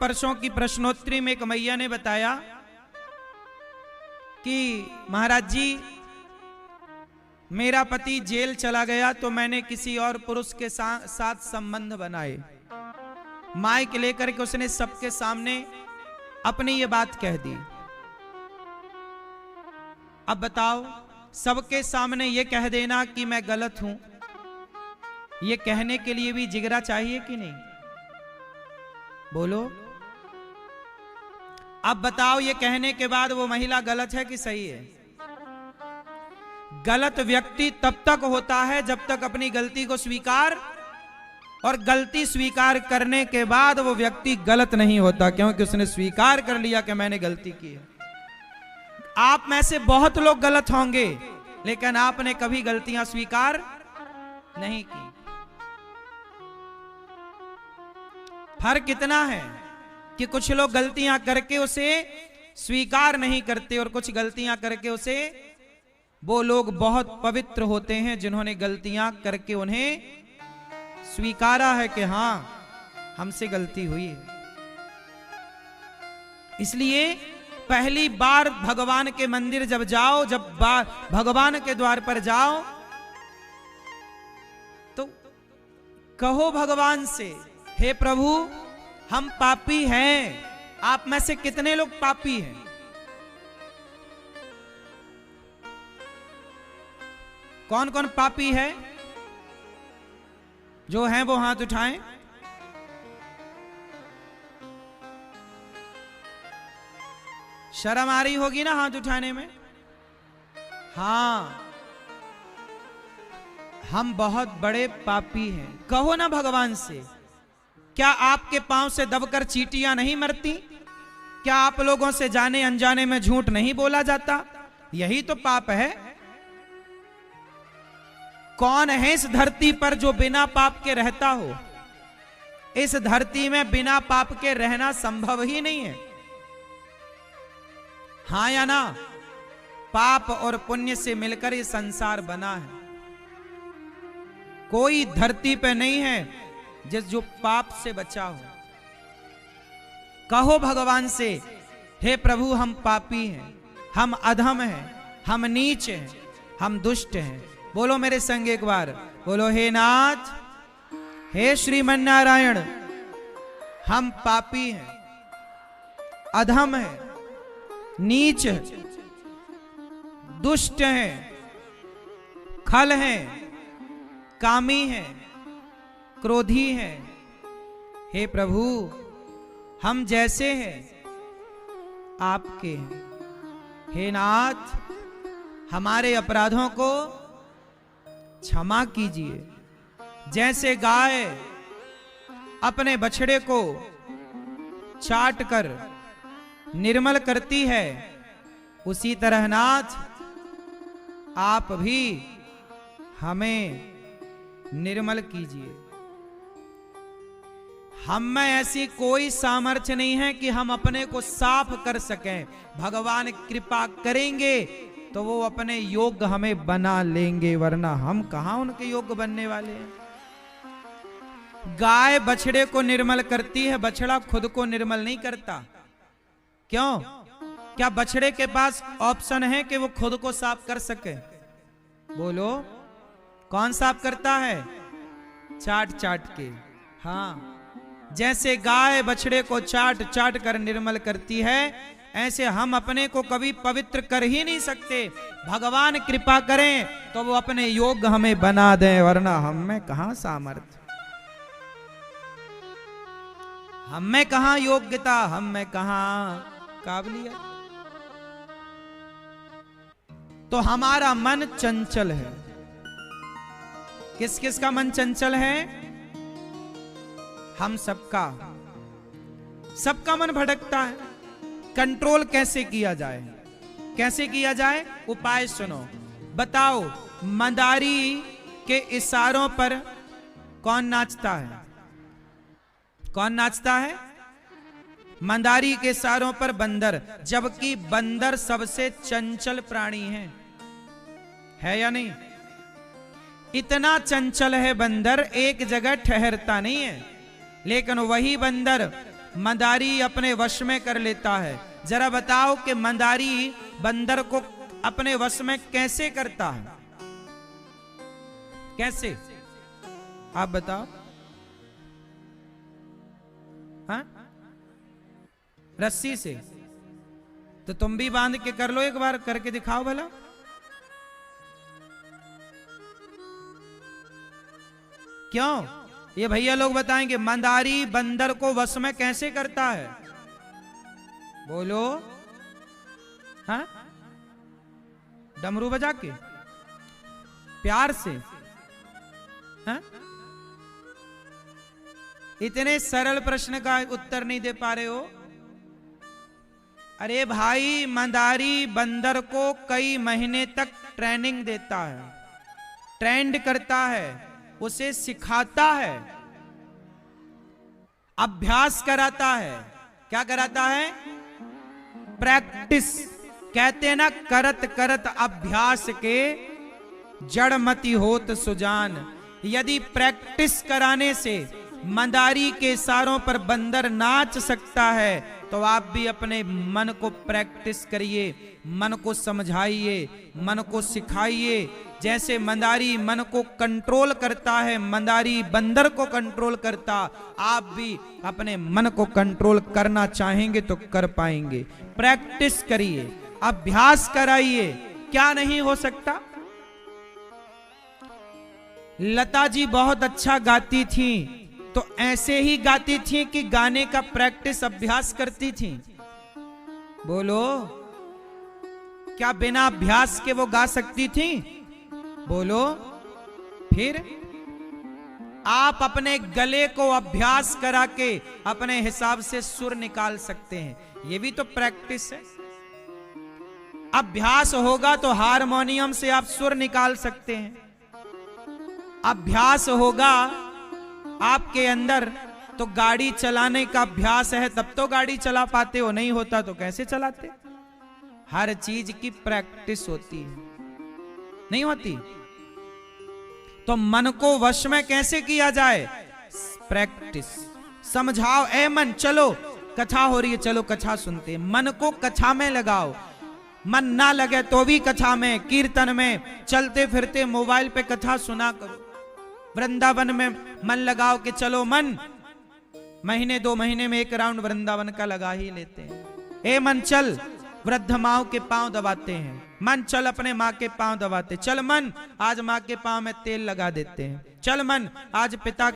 परसों की प्रश्नोत्तरी में एक मैया ने बताया कि महाराज जी मेरा पति जेल चला गया तो मैंने किसी और पुरुष के साथ संबंध बनाए। माइक लेकर के उसने सबके सामने अपनी ये बात कह दी। अब बताओ, सबके सामने ये कह देना कि मैं गलत हूं, ये कहने के लिए भी जिगरा चाहिए कि नहीं? बोलो। अब बताओ, ये कहने के बाद वो महिला गलत है कि सही है? गलत व्यक्ति तब तक होता है जब तक अपनी गलती को स्वीकार, और गलती स्वीकार करने के बाद वो व्यक्ति गलत नहीं होता, क्योंकि उसने स्वीकार कर लिया कि मैंने गलती की है। आप में से बहुत लोग गलत होंगे, लेकिन आपने कभी गलतियां स्वीकार नहीं की। फर्क कितना है कि कुछ लोग गलतियां करके उसे स्वीकार नहीं करते, और कुछ गलतियां करके उसे, वो लोग बहुत पवित्र होते हैं जिन्होंने गलतियां करके उन्हें स्वीकारा है कि हां हमसे गलती हुई है। इसलिए पहली बार भगवान के मंदिर जब जाओ, जब भगवान के द्वार पर जाओ, तो कहो भगवान से, हे प्रभु हम पापी हैं। आप में से कितने लोग पापी हैं? कौन कौन पापी है? जो हैं वो हाथ उठाएं। शर्म आ रही होगी ना हाथ उठाने में? हां, हम बहुत बड़े पापी हैं। कहो ना भगवान से। क्या आपके पांव से दबकर चींटियां नहीं मरती? क्या आप लोगों से जाने अनजाने में झूठ नहीं बोला जाता? यही तो पाप है। कौन है इस धरती पर जो बिना पाप के रहता हो? इस धरती में बिना पाप के रहना संभव ही नहीं है। हां या ना? पाप और पुण्य से मिलकर ये संसार बना है। कोई धरती पे नहीं है जो पाप से बचा हो। कहो भगवान से, हे प्रभु हम पापी हैं, हम अधम हैं, हम नीच हैं, हम दुष्ट हैं। बोलो मेरे संग एक बार, बोलो, हे नाथ, हे श्रीमन नारायण, हम पापी हैं, अधम हैं, नीच हैं, दुष्ट हैं, खल हैं, कामी हैं, क्रोधी हैं। हे प्रभु हम जैसे हैं आपके हैं। हे नाथ हमारे अपराधों को क्षमा कीजिए। जैसे गाय अपने बछड़े को चाट कर निर्मल करती है, उसी तरह नाथ आप भी हमें निर्मल कीजिए। हम में ऐसी कोई सामर्थ्य नहीं है कि हम अपने को साफ कर सकें। भगवान कृपा करेंगे तो वो अपने योग्य हमें बना लेंगे, वरना हम कहां उनके योग्य बनने वाले हैं। गाय बछड़े को निर्मल करती है, बछड़ा खुद को निर्मल नहीं करता। क्यों? क्या बछड़े के पास ऑप्शन है कि वो खुद को साफ कर सके? बोलो, कौन साफ करता है? चाट चाट के। हां, जैसे गाय बछड़े को चाट चाट कर निर्मल करती है, ऐसे हम अपने को कभी पवित्र कर ही नहीं सकते। भगवान कृपा करें तो वो अपने योग्य हमें बना दें, वरना हम में कहां सामर्थ्य, हम में कहां योग्यता, हम में कहां काबिलियत। तो हमारा मन चंचल है। किस किस का मन चंचल है? हम सबका। सबका मन भटकता है। कंट्रोल कैसे किया जाए? कैसे किया जाए? उपाय सुनो। बताओ, मंदारी के इशारों पर कौन नाचता है? कौन नाचता है? मंदारी के इशारों पर बंदर, जबकि बंदर सबसे चंचल प्राणी है या नहीं? इतना चंचल है बंदर, एक जगह ठहरता नहीं है। लेकिन वही बंदर मंदारी अपने वश में कर लेता है। जरा बताओ कि मंदारी बंदर को अपने वश में कैसे करता है? कैसे? आप बताओ। हाँ? रस्सी से। तो तुम भी बांध के कर लो, एक बार करके दिखाओ भला। क्यों? ये भैया लोग बताएंगे मंदारी बंदर को वश में कैसे करता है? बोलो। हाँ? डमरू बजा के, प्यार से। हाँ? इतने सरल प्रश्न का उत्तर नहीं दे पा रहे हो? अरे भाई, मंदारी बंदर को कई महीने तक ट्रेनिंग देता है, ट्रेंड करता है, उसे सिखाता है, अभ्यास कराता है। क्या कराता है? प्रैक्टिस। कहते हैं ना, करत करत अभ्यास के जड़मति होत सुजान। यदि प्रैक्टिस कराने से मंदारी के इशारों पर बंदर नाच सकता है, तो आप भी अपने मन को प्रैक्टिस करिए, मन को समझाइए, मन को सिखाइए। जैसे मंदारी मन को कंट्रोल करता है, मंदारी बंदर को कंट्रोल करता, आप भी अपने मन को कंट्रोल करना चाहेंगे तो कर पाएंगे। प्रैक्टिस करिए, अभ्यास कराइए। क्या नहीं हो सकता? लता जी बहुत अच्छा गाती थी, तो ऐसे ही गाती थी कि गाने का प्रैक्टिस अभ्यास करती थी? बोलो। क्या बिना अभ्यास के वो गा सकती थी? बोलो। फिर आप अपने गले को अभ्यास करा के अपने हिसाब से सुर निकाल सकते हैं, ये भी तो प्रैक्टिस है। अभ्यास होगा तो हारमोनियम से आप सुर निकाल सकते हैं। अभ्यास होगा आपके अंदर तो गाड़ी चलाने का अभ्यास है, तब तो गाड़ी चला पाते हो, नहीं होता तो कैसे चलाते? हर चीज की प्रैक्टिस होती है, नहीं होती? तो मन को वश में कैसे किया जाए? प्रैक्टिस। समझाओ, ए मन चलो, कथा हो रही है, चलो कथा सुनते। मन को कथा में लगाओ। मन ना लगे तो भी कथा में, कीर्तन में, चलते फिरते मोबाइल पे कथा सुना करो। वृंदावन में मन लगाओ कि चलो मन, महीने 2 महीने में एक राउंड वृंदावन का लगा ही लेते हैं। ए मन चल, वृद्ध माओ के पांव दबाते हैं। मन चल, अपने माँ के पांव दबाते। चल मन, आज माँ के पांव में तेल लगा देते हैं। चल मन, आज पिता